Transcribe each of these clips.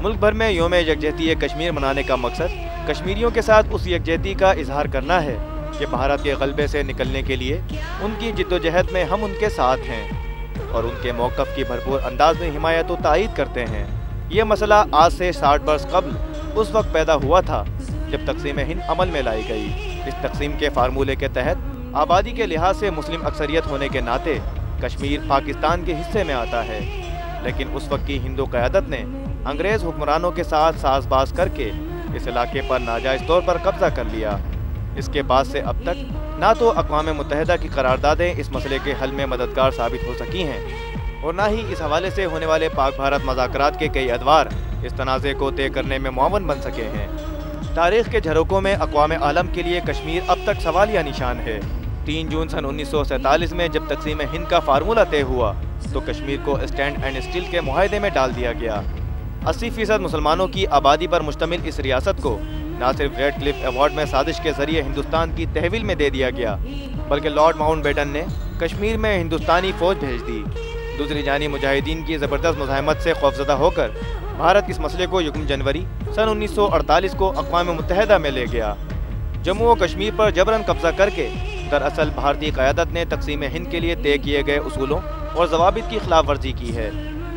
ملک بھر میں یوم یکجہتی کشمیر منانے کا مقصد کشمیریوں کے ساتھ اس یکجہتی کا اظہار کرنا ہے کہ بھارت کے غلبے سے نکلنے کے لیے ان کی جدوجہد میں ہم ان کے ساتھ ہیں اور ان کے موقف کی بھرپور انداز میں حمایت و تائید کرتے ہیں۔ یہ مسئلہ آج سے 60 برس قبل اس وقت پیدا ہوا تھا جب تقسیم ہند عمل میں لائی گئی۔ اس تقسیم کے فارمولے کے تحت آبادی کے لحاظ سے مسلم اکثریت ہونے کے ناطے کشمیر پاکستان کے حصے میں آتا ہے، لیکن اس وقت کی ہندو قیادت نے انگریز حکمرانوں کے ساتھ ساز باز کر کے اس علاقے پر ناجائز طور پر قبضہ کر لیا۔ اس کے بعد سے اب تک نہ تو اقوام متحدہ کی قراردادیں اس مسئلے کے حل میں مددگار ثابت ہو سکی ہیں اور نہ ہی اس حوالے سے ہونے والے پاک بھارت مذاکرات کے کئی ادوار اس تنازع کو طے کرنے میں معاون بن سکے ہیں۔ تاریخ کے جھروکوں میں اقوام عالم کے لیے کشمیر اب تک سوالیہ نشان ہے۔ 3 جون سن 1947 میں جب تقسیم ہند کا فارمولہ طے ہوا تو کشمیر کو اسٹینڈ اینڈ اسٹل کے معاہدے میں ڈال دیا گیا۔ 80% مسلمانوں کی آبادی پر مشتمل اس ریاست کو نہ صرف ریڈ کلف ایوارڈ میں سازش کے ذریعے ہندوستان کی تحویل میں دے دیا گیا، بلکہ لارڈ ماؤنٹ بیٹن نے کشمیر میں ہندوستانی فوج بھیج دی۔ دوسری جانب مجاہدین کی زبردست مزاحمت سے خوفزدہ ہو کر بھارت اس مسئلے کو 1 جنوری سن 1948 کو اقوام متحدہ میں لے گیا۔ جموں و کشمیر پر جبراً قبضہ کر کے دراصل بھارتی قیادت نے تقسیم ہند کے لیے طے کیے گئے اصولوں اور ضوابط کی خلاف ورزی کی ہے۔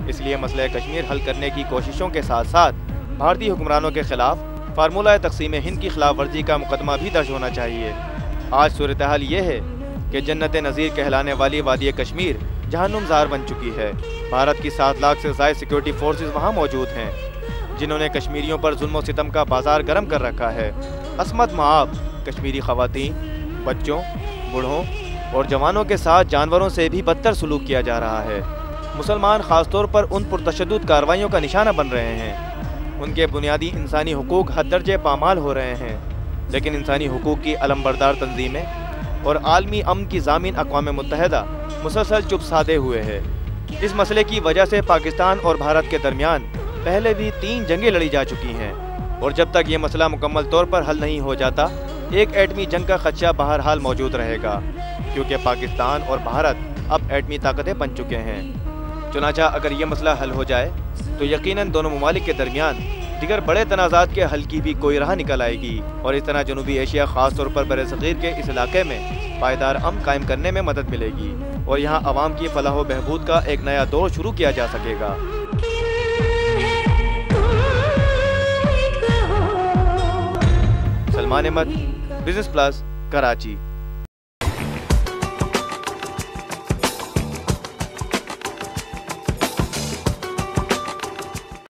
اس لیے مسئلہ کشمیر حل کرنے کی کوششوں کے ساتھ ساتھ بھارتی حکمرانوں کے خلاف فارمولہ تقسیم ہند کی خلاف ورزی کا مقدمہ بھی درج ہونا چاہیے۔ آج صورتحال یہ ہے کہ جنت نظیر کہلانے والی وادی کشمیر جہنم زار بن چکی ہے۔ بھارت کی 7 لاکھ سے زائد سیکیورٹی فورسز وہاں موجود ہیں، جنہوں نے کشمیریوں پر ظلم و ستم کا بازار گرم کر رکھا ہے۔ عصمت مآب کشمیری خواتین، بچوں، بوڑھوں اور جوانوں کے ساتھ جانوروں سے بھی بدتر سلوک کیا جا رہا ہے۔ مسلمان خاص طور پر ان پرتشدد کارروائیوں کا نشانہ بن رہے ہیں۔ ان کے بنیادی انسانی حقوق حد درجے پامال ہو رہے ہیں، لیکن انسانی حقوق کی علمبردار تنظیمیں اور عالمی امن کی ضامن اقوام متحدہ مسلسل چپ سادھے ہوئے ہے۔ اس مسئلے کی وجہ سے پاکستان اور بھارت کے درمیان پہلے بھی 3 جنگیں لڑی جا چکی ہیں، اور جب تک یہ مسئلہ مکمل طور پر حل نہیں ہو جاتا ایک ایٹمی جنگ کا خدشہ بہرحال موجود رہے گا، کیونکہ پاکستان اور بھارت اب ایٹمی طاقتیں بن چکے ہیں۔ چنانچہ اگر یہ مسئلہ حل ہو جائے تو یقیناً دونوں ممالک کے درمیان دیگر بڑے تنازعات کے حل کی بھی کوئی راہ نکل آئے گی، اور اس طرح جنوبی ایشیا خاص طور پر برصغیر کے اس علاقے میں پائیدار امن قائم کرنے میں مدد ملے گی، اور یہاں عوام کی فلاح و بہبود کا ایک نیا دور شروع کیا جا سکے گا۔ Salman Ahmed, business plus, Karachi.